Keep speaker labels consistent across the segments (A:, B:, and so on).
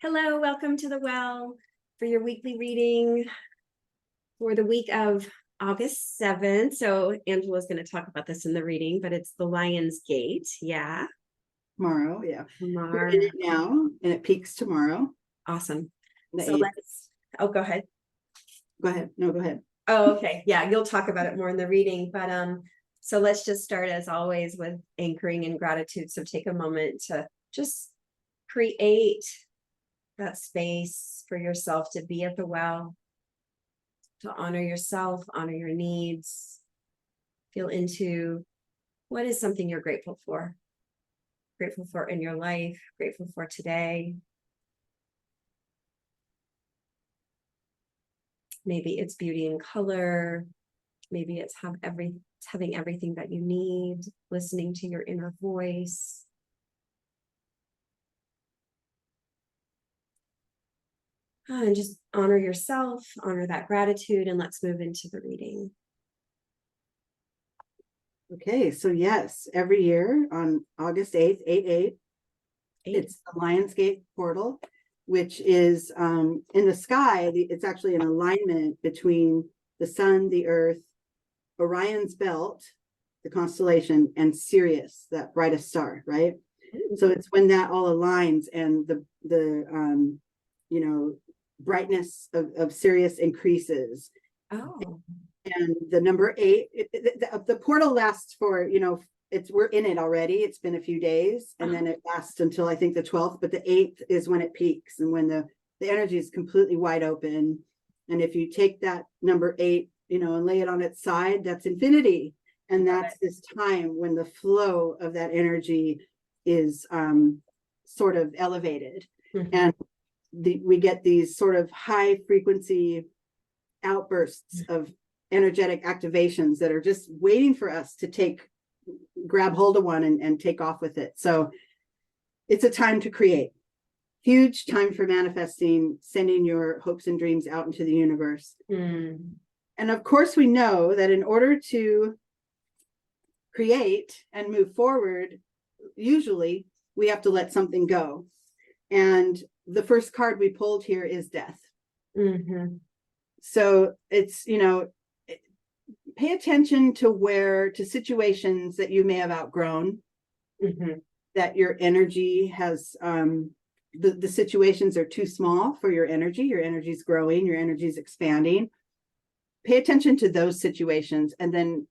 A: Hello, welcome to the well for your weekly reading for the week of August 7th. So Angela's going to talk about this in the reading, but it's the Lion's Gate. Yeah.
B: Tomorrow, yeah.
A: Tomorrow.
B: We're in it now, and it peaks tomorrow.
A: Awesome.
B: So
A: go ahead.
B: Go ahead. No, go ahead.
A: Oh, okay. Yeah, you'll talk about it more in the reading, but so let's just start as always with anchoring in gratitude. So take a moment to just create that space for yourself to be at the well, to honor yourself, honor your needs, feel into what is something you're grateful for in your life, grateful for today. Maybe it's beauty and color. Maybe it's having everything that you need, listening to your inner voice. And just honor yourself, honor that gratitude, and let's move into the reading.
B: Okay, so yes, every year on August 8th, 8/8, it's the Lion's Gate portal, which is in the sky. It's actually an alignment between the sun, the earth, Orion's belt, the constellation, and Sirius, that brightest star, right? So it's when that all aligns and the brightness of Sirius increases.
A: Oh.
B: And the number 8, the portal lasts for, we're in it already. It's been a few days, and then it lasts until I think the 12th, but the 8th is when it peaks and when the energy is completely wide open. And if you take that number 8, and lay it on its side, that's infinity. And that's this time when the flow of that energy is sort of elevated. Mm-hmm. And we get these sort of high frequency outbursts of energetic activations that are just waiting for us to grab hold of one and take off with it. So it's a time to create. Huge time for manifesting, sending your hopes and dreams out into the universe. And of course, we know that in order to create and move forward, usually we have to let something go. And the first card we pulled here is death. Mm-hmm. So it's, pay attention to situations that you may have outgrown, mm-hmm. that your energy has, the situations are too small for your energy is growing, your energy is expanding. Pay attention to those situations and then,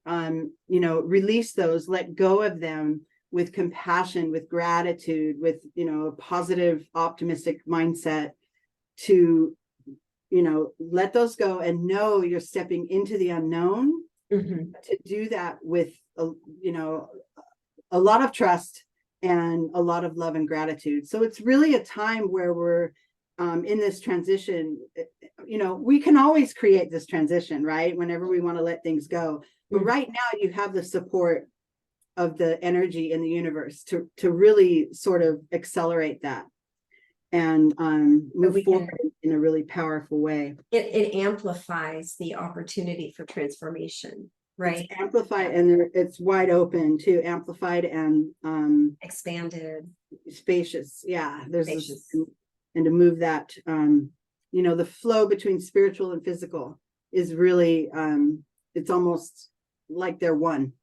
B: release those, let go of them with compassion, with gratitude, with, a positive, optimistic mindset to, let those go and know you're stepping into the unknown. Mm-hmm. To do that with, a lot of trust and a lot of love and gratitude. So it's really a time where we're in this transition. We can always create this transition, right? Whenever we want to let things go. But right now you have the support of the energy in the universe to really sort of accelerate that and move forward in a really powerful way.
A: It amplifies the opportunity for transformation, right?
B: It's amplified, and it's wide open too, amplified and
A: expanded,
B: spacious. Yeah, and to move that, the flow between spiritual and physical is really, it's almost like they're one,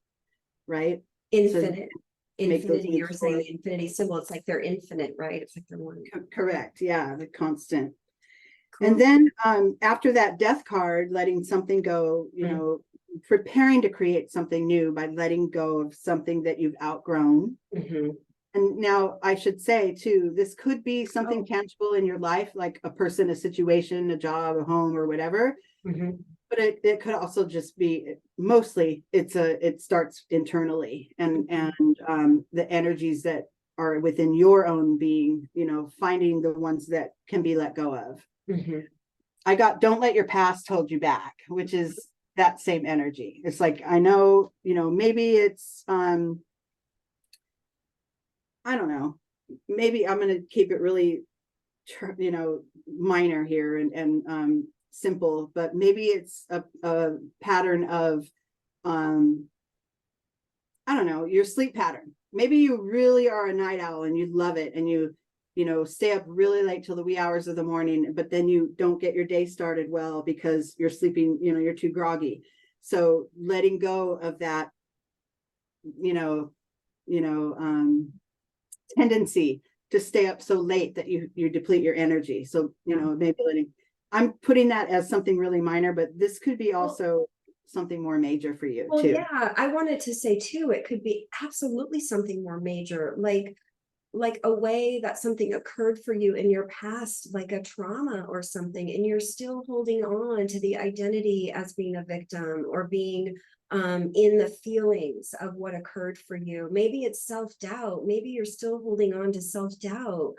B: right?
A: Infinite. So infinity, you're saying the infinity symbol, it's like they're infinite, right? It's like they're one.
B: Correct. Yeah, the constant. Cool. And then after that death card, letting something go, preparing to create something new by letting go of something that you've outgrown. Mm-hmm. And now I should say too, this could be something tangible in your life, like a person, a situation, a job, a home, or whatever. Mm-hmm. But it could also just be, mostly it starts internally and the energies that are within your own being, finding the ones that can be let go of. Mm-hmm. I got don't let your past hold you back, which is that same energy. It's like, I know, maybe it's I don't know, maybe I'm going to keep it really minor here and simple, but maybe it's a pattern of I don't know, your sleep pattern. Maybe you really are a night owl and you love it and you stay up really late till the wee hours of the morning, but then you don't get your day started well because you're sleeping, you're too groggy. So letting go of that, tendency to stay up so late that you deplete your energy. So, maybe I'm putting that as something really minor, but this could be also something more major for you
A: Well,
B: too.
A: yeah, I wanted to say too, it could be absolutely something more major, like a way that something occurred for you in your past, like a trauma or something, and you're still holding on to the identity as being a victim or being in the feelings of what occurred for you. Maybe it's self-doubt. Maybe you're still holding on to self-doubt,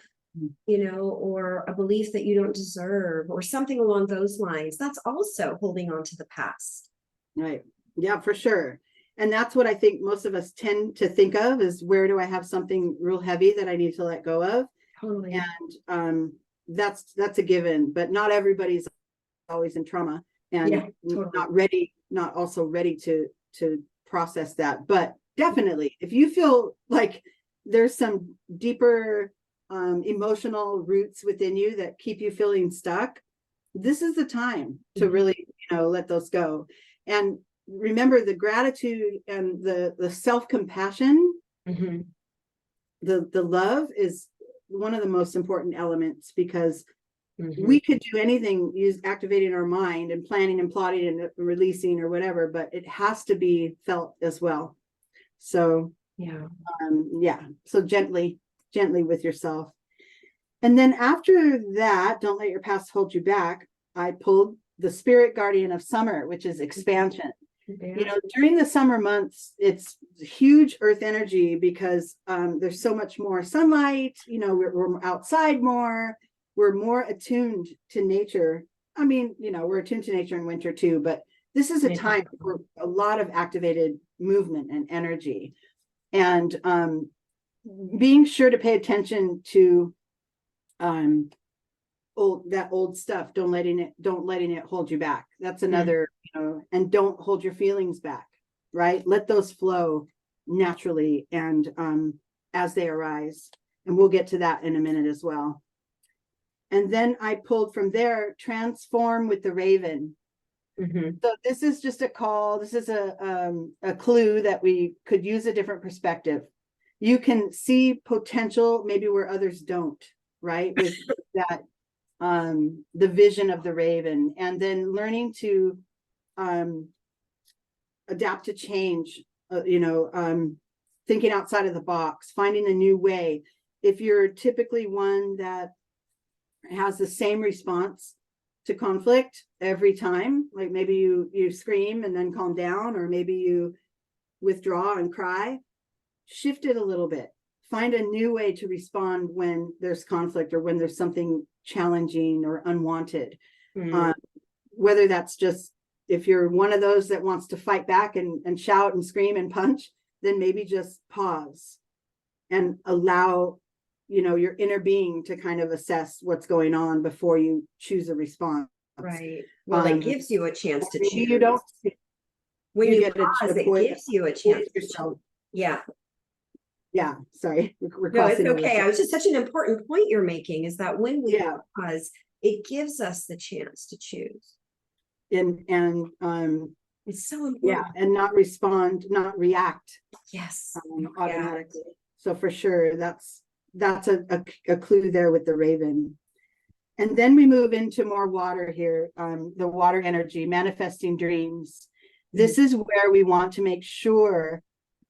A: or a belief that you don't deserve or something along those lines. That's also holding on to the past.
B: Right. Yeah, for sure. And that's what I think most of us tend to think of is, where do I have something real heavy that I need to let go of?
A: Totally.
B: And that's a given, but not everybody's always in trauma and totally. not also ready to process that. But definitely, if you feel like there's some deeper emotional roots within you that keep you feeling stuck, this is the time to really, let those go. And remember, the gratitude and the self-compassion, the love is one of the most important elements, because we could do anything, activating our mind and planning and plotting and releasing or whatever, but it has to be felt as well. So so gently with yourself. And then after that, don't let your past hold you back, I pulled the spirit guardian of summer, which is expansion. During the summer months, it's huge earth energy because there's so much more sunlight. We're outside more. We're more attuned to nature. I mean, we're attuned to nature in winter too, but this is a time for a lot of activated movement and energy. And being sure to pay attention to old stuff. Don't letting it hold you back. That's another, and don't hold your feelings back, right? Let those flow naturally and as they arise. And we'll get to that in a minute as well. And then I pulled from there, transform with the raven. So this is just a call. This is a clue that we could use a different perspective. You can see potential maybe where others don't, right? With that, the vision of the raven, and then learning to adapt to change, thinking outside of the box, finding a new way. If you're typically one that has the same response to conflict every time, like maybe you scream and then calm down, or maybe you withdraw and cry, shift it a little bit. Find a new way to respond when there's conflict or when there's something challenging or unwanted. Whether that's just, if you're one of those that wants to fight back and shout and scream and punch, then maybe just pause and allow your inner being to kind of assess what's going on before you choose a response.
A: Right. Well, it gives you a chance to choose.
B: You don't.
A: When you pause, it gives you a chance to choose. Yeah.
B: Yeah. Sorry.
A: No, it's okay. It was just such an important point you're making, is that when we pause, it gives us the chance to choose.
B: And
A: it's so important.
B: Yeah, and not respond, not react.
A: Yes.
B: Automatically. So for sure, that's a clue there with the raven. And then we move into more water here, the water energy, manifesting dreams. This is where we want to make sure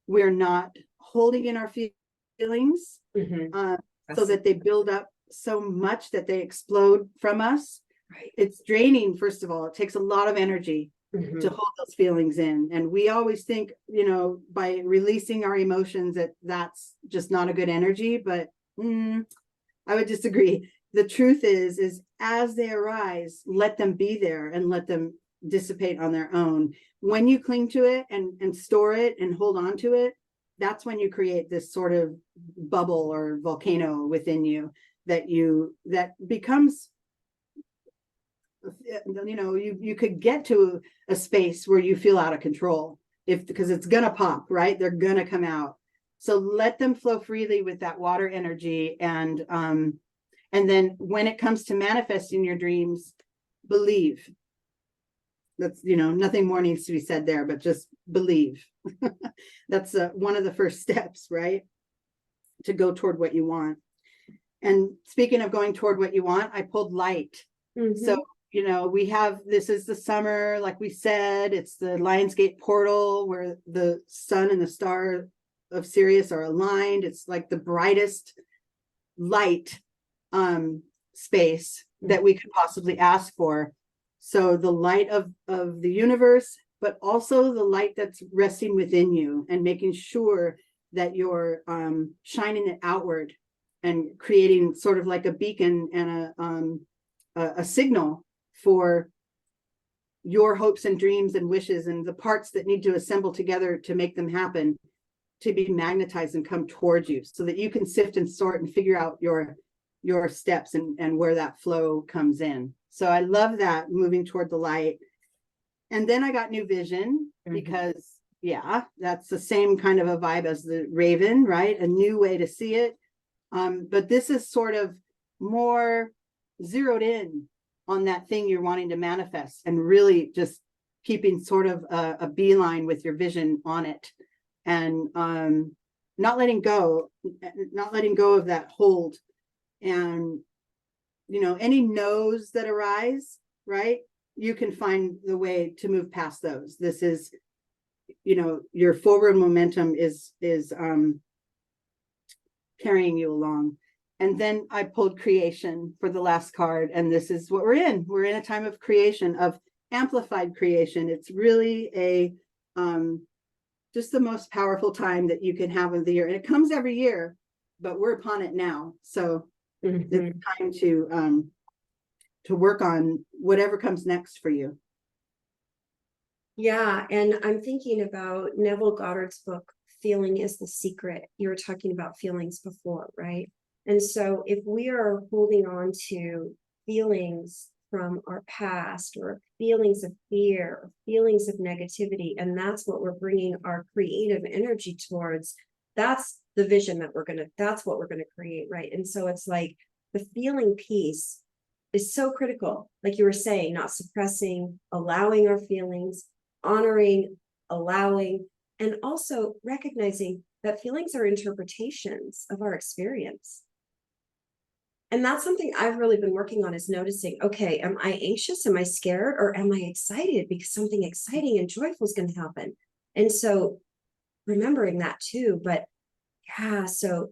B: we're not holding in our feelings, so that they build up so much that they explode from us. Right. It's draining. First of all, it takes a lot of energy to hold those feelings in. And we always think, by releasing our emotions, that's just not a good energy, but I would disagree. The truth is as they arise, let them be there and let them dissipate on their own. When you cling to it and store it and hold on to it, that's when you create this sort of bubble or volcano within you that becomes, you could get to a space where you feel out of control, because it's gonna pop, right? They're gonna come out. So let them flow freely with that water energy and And then when it comes to manifesting your dreams, believe. That's, nothing more needs to be said there, but just believe. That's one of the first steps, right? To go toward what you want. And speaking of going toward what you want, I pulled light. So, this is the summer, like we said, it's the Lionsgate portal where the sun and the star of Sirius are aligned. It's like the brightest light space that we could possibly ask for. So the light of the universe, but also the light that's resting within you and making sure that you're shining it outward and creating sort of like a beacon and a signal for your hopes and dreams and wishes and the parts that need to assemble together to make them happen, to be magnetized and come towards you so that you can sift and sort and figure out your steps and where that flow comes in. So I love that, moving toward the light. And then I got new vision because that's the same kind of a vibe as the raven, right? A new way to see it. But this is sort of more zeroed in on that thing you're wanting to manifest and really just keeping sort of a beeline with your vision on it, and not letting go of that hold. And any no's that arise, right, you can find the way to move past those. This is your forward momentum is carrying you along. And then I pulled creation for the last card, and this is what we're in. We're in a time of creation, of amplified creation. It's really a just the most powerful time that you can have of the year. And it comes every year, but we're upon it now. So it's time to work on whatever comes next for you.
A: Yeah, and I'm thinking about Neville Goddard's book, Feeling is the Secret. You were talking about feelings before, right? And so if we are holding on to feelings from our past, or feelings of fear, or feelings of negativity, and that's what we're bringing our creative energy towards, that's the vision that's what we're going to create, right? And so it's like the feeling piece is so critical. Like you were saying, not suppressing, allowing our feelings, honoring, allowing, and also recognizing that feelings are interpretations of our experience. And that's something I've really been working on, is noticing, okay, am I anxious? Am I scared? Or am I excited because something exciting and joyful is going to happen? And so remembering that too. But yeah, so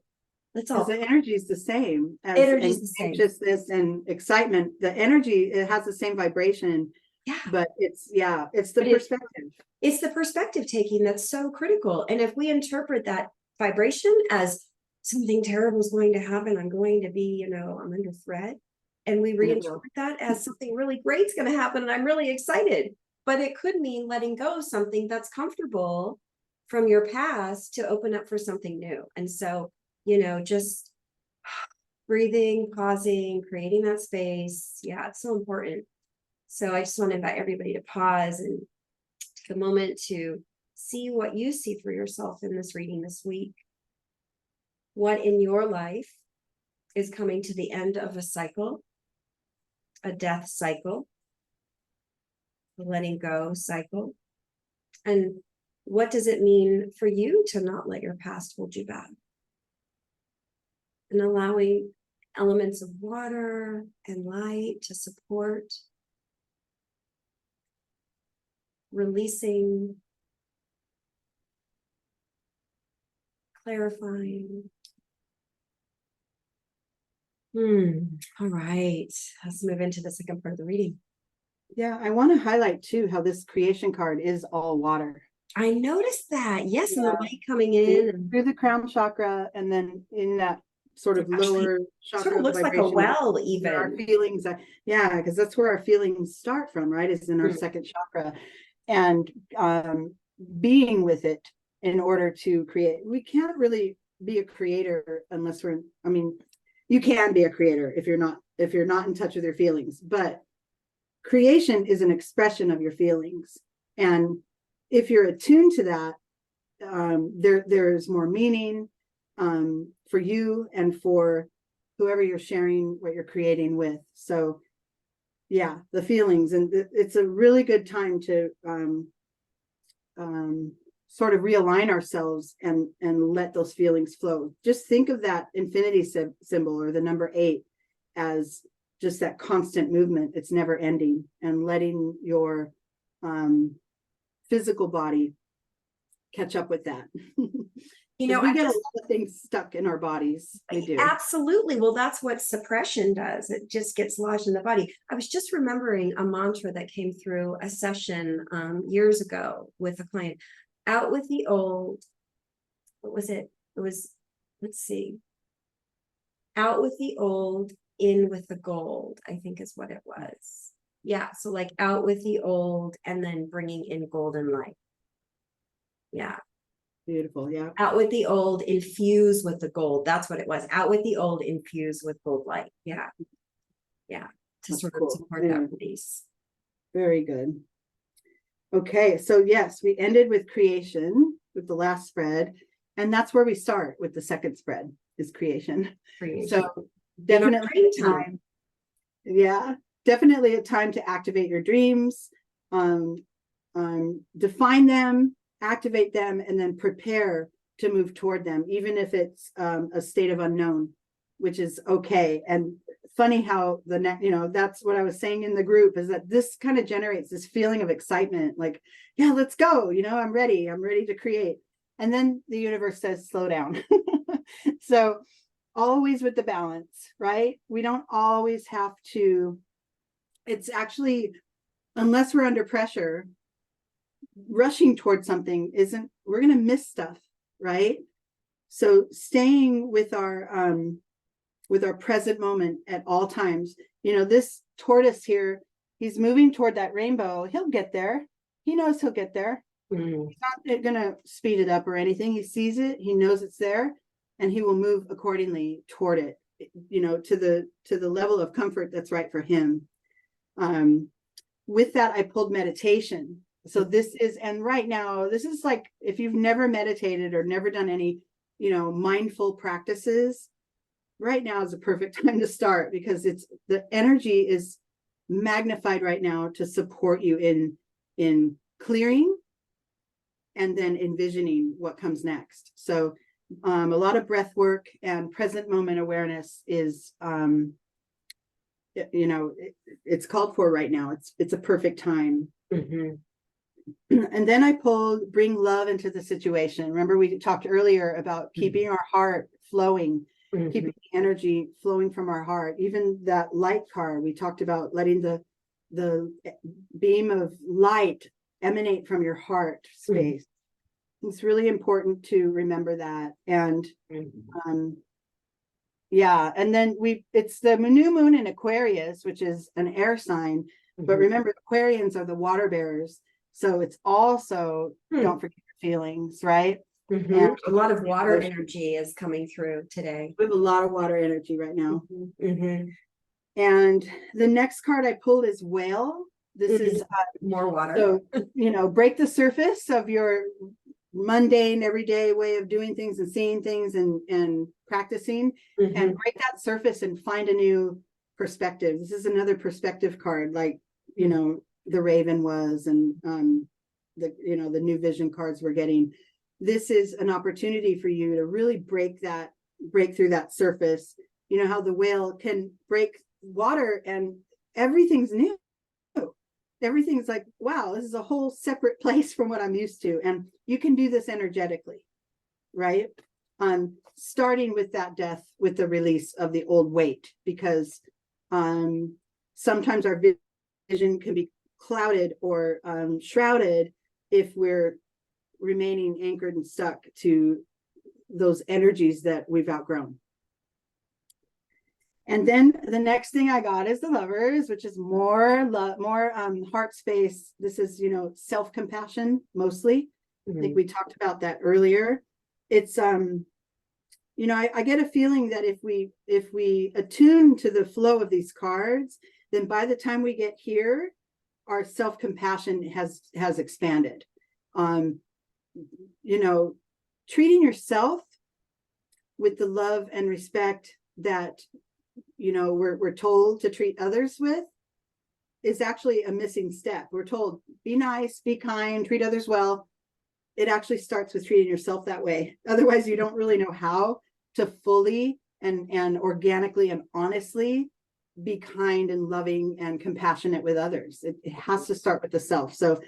A: let's all.
B: The energy is the same.
A: Energy is the same.
B: Anxiousness and excitement. The energy, it has the same vibration.
A: Yeah.
B: But it's the perspective.
A: It's the perspective taking that's so critical. And if we interpret that vibration as something terrible is going to happen, I'm going to be, I'm under threat, and we reinterpret that as something really great is going to happen and I'm really excited. But it could mean letting go of something that's comfortable from your past to open up for something new. And so, just breathing, pausing, creating that space. Yeah, it's so important. So I just want to invite everybody to pause and take a moment to see what you see for yourself in this reading this week. What in your life is coming to the end of a cycle, a death cycle, a letting go cycle? And what does it mean for you to not let your past hold you back? And allowing elements of water and light to support, releasing, clarifying. All right, let's move into the second part of the reading.
B: Yeah, I want to highlight too how this creation card is all water.
A: I noticed that. Yes, and the light coming in
B: through the crown chakra, and then in that sort of lower chakra,
A: sort of looks like a well, even
B: our feelings. Because that's where our feelings start from, right? Is in our second chakra, and being with it in order to create. We can't really be a creator unless you can be a creator if you're not in touch with your feelings, but creation is an expression of your feelings. And if you're attuned to that, there's more meaning for you and for whoever you're sharing what you're creating with. So yeah, the feelings, and it's a really good time to sort of realign ourselves and let those feelings flow. Just think of that infinity symbol, or the number 8, as just that constant movement. It's never ending, and letting your physical body catch up with that.
A: You know,
B: we get a lot of things stuck in our bodies. We do.
A: Absolutely. Well, that's what suppression does. It just gets lodged in the body. I was just remembering a mantra that came through a session years ago with a client. Out with the old. What was it? It was, let's see. Out with the old, in with the gold, I think is what it was. Yeah. So like out with the old and then bringing in golden light. Yeah.
B: Beautiful. Yeah.
A: Out with the old, infuse with the gold. That's what it was. Out with the old, infuse with gold light. Yeah. Yeah. To
B: That's
A: sort
B: cool.
A: of support that release.
B: Very good. Okay. So yes, we ended with creation with the last spread. And that's where we start with the second spread, is creation. So definitely time. Yeah. Definitely a time to activate your dreams, define them, activate them, and then prepare to move toward them, even if it's a state of unknown, which is okay. And funny how that's what I was saying in the group, is that this kind of generates this feeling of excitement, like, yeah, let's go, I'm ready to create. And then the universe says, slow down. So always with the balance, right? We don't always have to, it's actually, unless we're under pressure, rushing towards something we're going to miss stuff, right? So staying with our present moment at all times. This tortoise here, he's moving toward that rainbow. He'll get there. He knows he'll get there. He's not going to speed it up or anything. He sees it. He knows it's there, and he will move accordingly toward it, to the level of comfort that's right for him. With that, I pulled meditation. So and right now, this is like, if you've never meditated or never done any, mindful practices, right now is a perfect time to start, because the energy is magnified right now to support you in clearing and then envisioning what comes next. So a lot of breath work and present moment awareness is, it's called for right now. It's a perfect time. And then I pulled bring love into the situation. Remember, we talked earlier about keeping our heart flowing, keeping the energy flowing from our heart. Even that light card, we talked about letting the beam of light emanate from your heart space. It's really important to remember that. And yeah, and then it's the new moon in Aquarius, which is an air sign. But remember, Aquarians are the water bearers. So it's also, don't forget your feelings, right?
A: And a lot of water energy is coming through today.
B: We have a lot of water energy right now. And the next card I pulled is Whale. This is
A: more water.
B: So, break the surface of your mundane, everyday way of doing things and seeing things and practicing, and break that surface and find a new perspective. This is another perspective card, like, the Raven was, and the new vision cards we're getting. This is an opportunity for you to really break through that surface. You know how the whale can break water and everything's new. Everything's like, wow, this is a whole separate place from what I'm used to. And you can do this energetically, right? Starting with that death, with the release of the old weight, because sometimes our vision can be clouded or shrouded if we're remaining anchored and stuck to those energies that we've outgrown. And then the next thing I got is the Lovers, which is more love, more heart space. This is, self-compassion mostly. I think we talked about that earlier. It's I get a feeling that if we attune to the flow of these cards, then by the time we get here, our self-compassion has expanded. Treating yourself with the love and respect that we're told to treat others with is actually a missing step. We're told, be nice, be kind, treat others well. It actually starts with treating yourself that way. Otherwise, you don't really know how to fully and organically and honestly be kind and loving and compassionate with others. It has to start with the self. So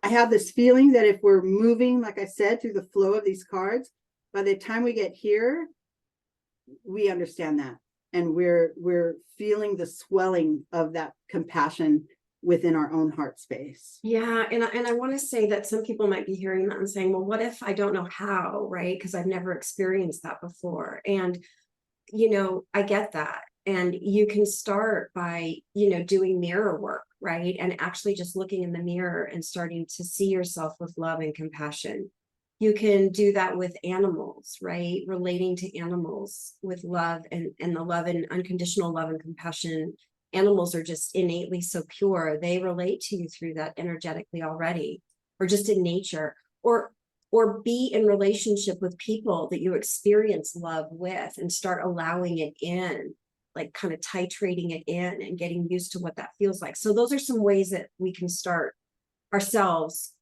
B: I have this feeling that if we're moving, like I said, through the flow of these cards, by the time we get here, we understand that. And we're feeling the swelling of that compassion within our own heart space.
A: Yeah. And I want to say that some people might be hearing that and saying, well, what if I don't know how, right? Because I've never experienced that before. And, I get that. And you can start by, doing mirror work, right? And actually just looking in the mirror and starting to see yourself with love and compassion. You can do that with animals, right? Relating to animals with love and the love and unconditional love and compassion. Animals are just innately so pure. They relate to you through that energetically already, or just in nature, or be in relationship with people that you experience love with and start allowing it in, like kind of titrating it in and getting used to what that feels like. So those are some ways that we can start ourselves.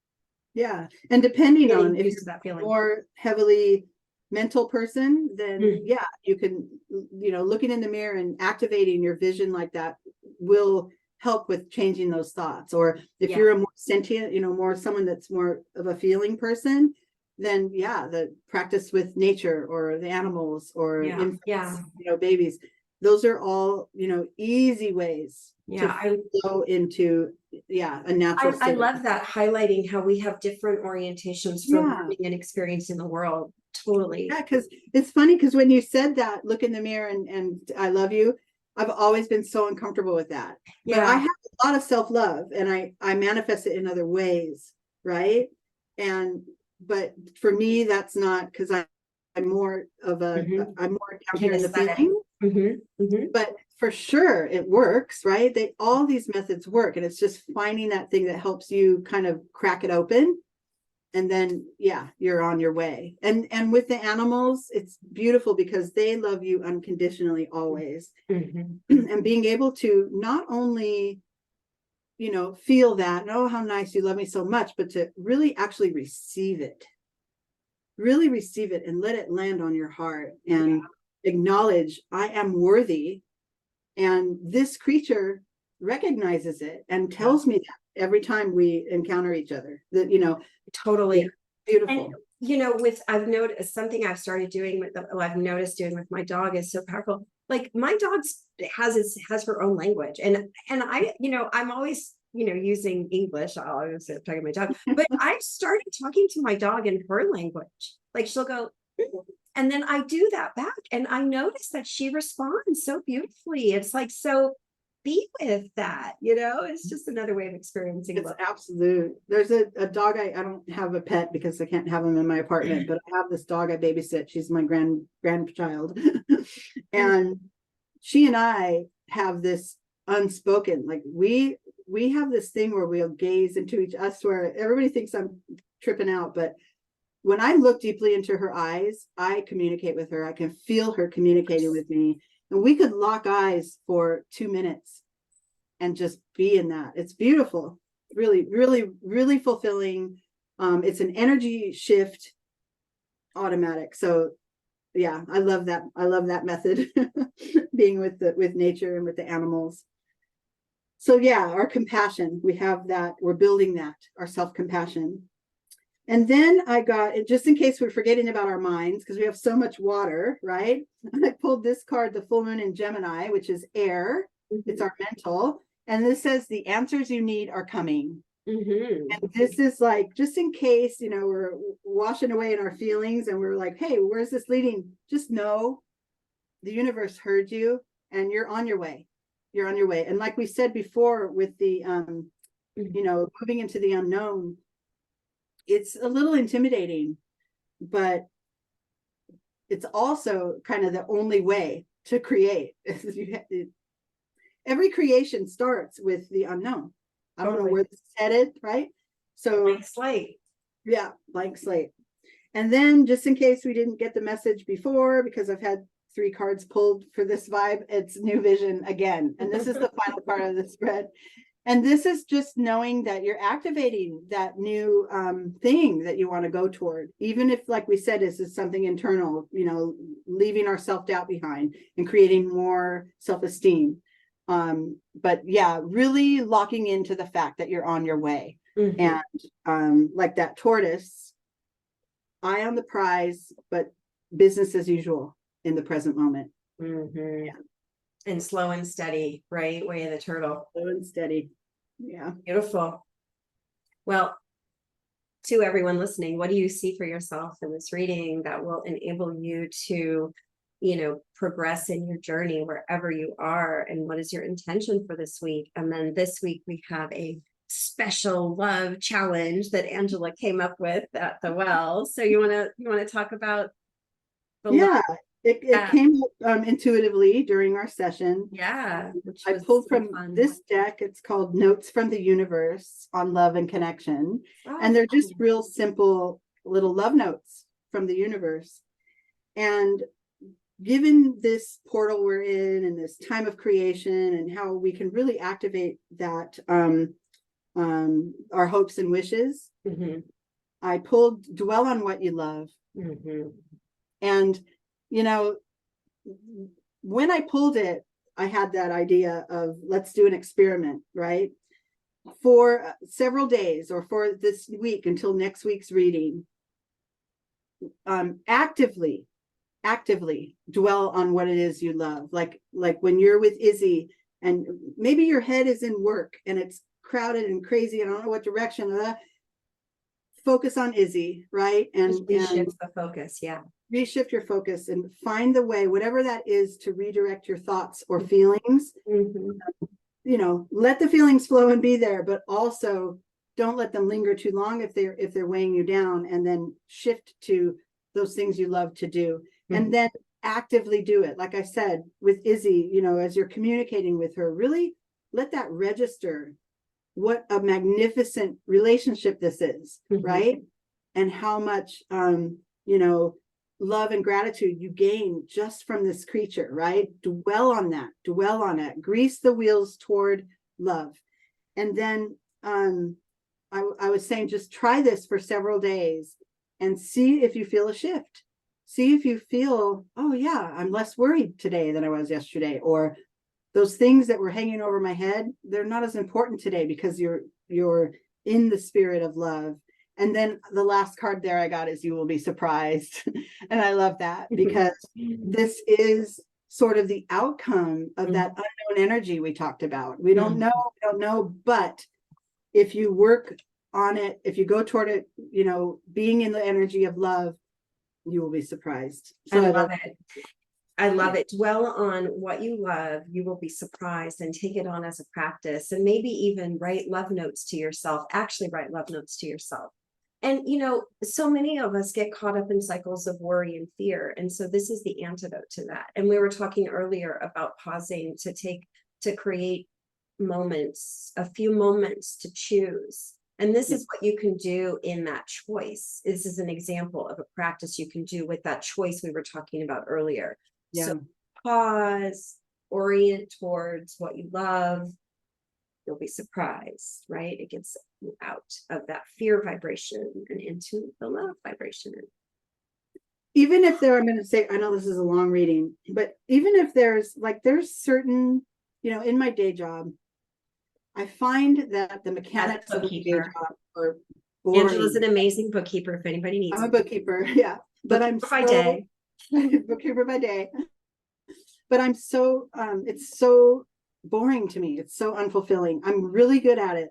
B: Yeah. And depending on if
A: you're
B: that feeling more heavily mental person, then yeah, you can, looking in the mirror and activating your vision like that will help with changing those thoughts. Or if you're a more sentient, more someone that's more of a feeling person, then the practice with nature or the animals or infants, babies, those are all, easy ways to go into a natural
A: I love that, highlighting how we have different orientations for living and experiencing the world. Totally.
B: Yeah, because it's funny, because when you said that, look in the mirror and I love you, I've always been so uncomfortable with that. But I have a lot of self-love and I manifest it in other ways, right? But for me, that's not, because I'm more of a I'm more down here in the feeling. But for sure it works, right? All these methods work, and it's just finding that thing that helps you kind of crack it open, and then you're on your way. And with the animals, it's beautiful because they love you unconditionally always. And being able to not only feel that, oh, how nice, you love me so much, but to really actually receive it and let it land on your heart and acknowledge, I am worthy. And this creature recognizes it and tells me that every time we encounter each other, that,
A: totally
B: beautiful.
A: And, I've noticed something I've started doing I've noticed doing with my dog is so powerful. Like my dog has her own language, and I, I'm always, using English. I'll always say I'm talking to my dog, but I've started talking to my dog in her language. Like she'll go, and then I do that back, and I notice that she responds so beautifully. It's like, so be with that, it's just another way of experiencing
B: it's
A: love.
B: Absolute. There's a dog. I don't have a pet because I can't have them in my apartment, but I have this dog I babysit. She's my grandchild. And she and I have this unspoken, like we have this thing where we'll gaze into us, where everybody thinks I'm tripping out, but when I look deeply into her eyes, I communicate with her. I can feel her communicating with me. And we could lock eyes for 2 minutes and just be in that. It's beautiful. Really, really, really fulfilling. It's an energy shift, automatic. So I love that. I love that method, being with nature and with the animals. So our compassion, we have that. We're building that, our self-compassion. And then I got, just in case we're forgetting about our minds, because we have so much water, right? I pulled this card, the full moon in Gemini, which is air. It's our mental. And this says the answers you need are coming. And this is like, just in case, we're washing away in our feelings and we're like, hey, where's this leading? Just know the universe heard you and you're on your way. You're on your way. And like we said before, with the, moving into the unknown, it's a little intimidating, but it's also kind of the only way to create. Every creation starts with the unknown. I don't know where this is headed, right? So
A: blank slate.
B: Yeah, blank slate. And then, just in case we didn't get the message before, because I've had 3 cards pulled for this vibe. It's new vision again. And this is the final part of the spread. And this is just knowing that you're activating that new thing that you want to go toward. Even if, like we said, this is something internal, you know, leaving our self-doubt behind and creating more self-esteem. But yeah, really locking into the fact that you're on your way. And like that tortoise, eye on the prize, but business as usual in the present moment.
A: Yeah. And slow and steady, right? Way of the turtle.
B: Slow and steady. Yeah.
A: Beautiful. Well, to everyone listening, what do you see for yourself in this reading that will enable you to, you know, progress in your journey wherever you are? And what is your intention for this week? And then this week we have a special love challenge that Angela came up with at the well. So you want to talk about the
B: Yeah, it came up intuitively during our session.
A: Yeah,
B: I pulled from this deck. It's called Notes from the Universe on Love and Connection. And they're just real simple little love notes from the universe. And given this portal we're in and this time of creation and how we can really activate that, our hopes and wishes, I pulled Dwell on What You Love. And, you know, when I pulled it, I had that idea of let's do an experiment, right? For several days or for this week until next week's reading, actively dwell on what it is you love. Like when you're with Izzy and maybe your head is in work and it's crowded and crazy and I don't know what direction, focus on Izzy, right? And
A: reshift the focus. Yeah.
B: Reshift your focus and find the way, whatever that is, to redirect your thoughts or feelings. You know, let the feelings flow and be there, but also don't let them linger too long if they're weighing you down, and then shift to those things you love to do. And then actively do it. Like I said, with Izzy, you know, as you're communicating with her, really let that register what a magnificent relationship this is, right? And how much, you know, love and gratitude you gain just from this creature, right? Dwell on that, dwell on it, grease the wheels toward love. And then I was saying, just try this for several days and see if you feel a shift. See if you feel, oh yeah, I'm less worried today than I was yesterday, or those things that were hanging over my head, they're not as important today because you're in the spirit of love. And then the last card there I got is You Will Be Surprised. And I love that because this is sort of the outcome of that unknown energy we talked about. We don't know, but if you work on it, if you go toward it, you know, being in the energy of love, you will be surprised. So
A: I love it. I love it. Dwell on what you love. You will be surprised, and take it on as a practice, and maybe even write love notes to yourself. Actually write love notes to yourself. And, you know, so many of us get caught up in cycles of worry and fear. And so this is the antidote to that. And we were talking earlier about pausing to create moments, a few moments to choose. And this is what you can do in that choice. This is an example of a practice you can do with that choice we were talking about earlier. So pause, orient towards what you love. You'll be surprised, right? It gets you out of that fear vibration and into the love vibration.
B: Even if I'm going to say, I know this is a long reading, but even if there's certain, you know, in my day job, I find that the mechanics of the day job are boring.
A: Angela's an amazing bookkeeper if anybody needs.
B: I'm a bookkeeper, yeah. But I'm
A: by day.
B: Bookkeeper by day. But I'm so, it's so boring to me. It's so unfulfilling. I'm really good at it,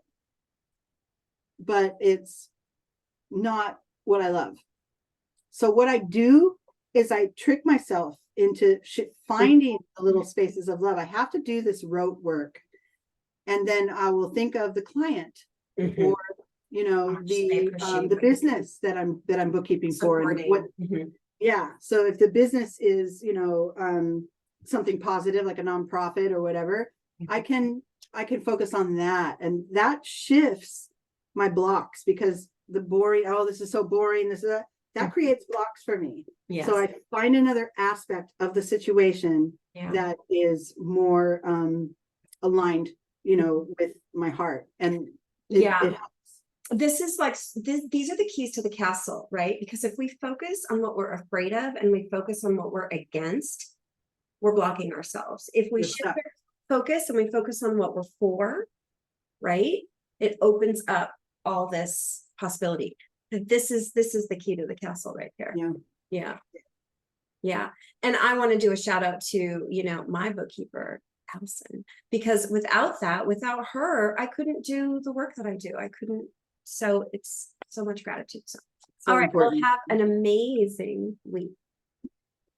B: but it's not what I love. So what I do is I trick myself into finding the little spaces of love. I have to do this rote work. And then I will think of the client or, you know, the business that I'm bookkeeping for. And what, yeah. So if the business is, you know, something positive, like a nonprofit or whatever, I can focus on that. And that shifts my blocks, because the boring, oh, this is so boring. This is that. that creates blocks for me.
A: Yes.
B: So I find another aspect of the situation
A: Yeah.
B: that is more aligned, you know, with my heart. And it helps.
A: This is like, these are the keys to the castle, right? Because if we focus on what we're afraid of and we focus on what we're against, we're blocking ourselves. If we
B: You're
A: shift
B: stuck.
A: our focus and we focus on what we're for, right? It opens up all this possibility. This is the key to the castle right there.
B: Yeah.
A: Yeah. Yeah. And I want to do a shout out to, you know, my bookkeeper, Allison, because without that, without her, I couldn't do the work that I do. I couldn't. So it's so much gratitude. So,
B: So
A: all right.
B: important.
A: Well, have an amazing week.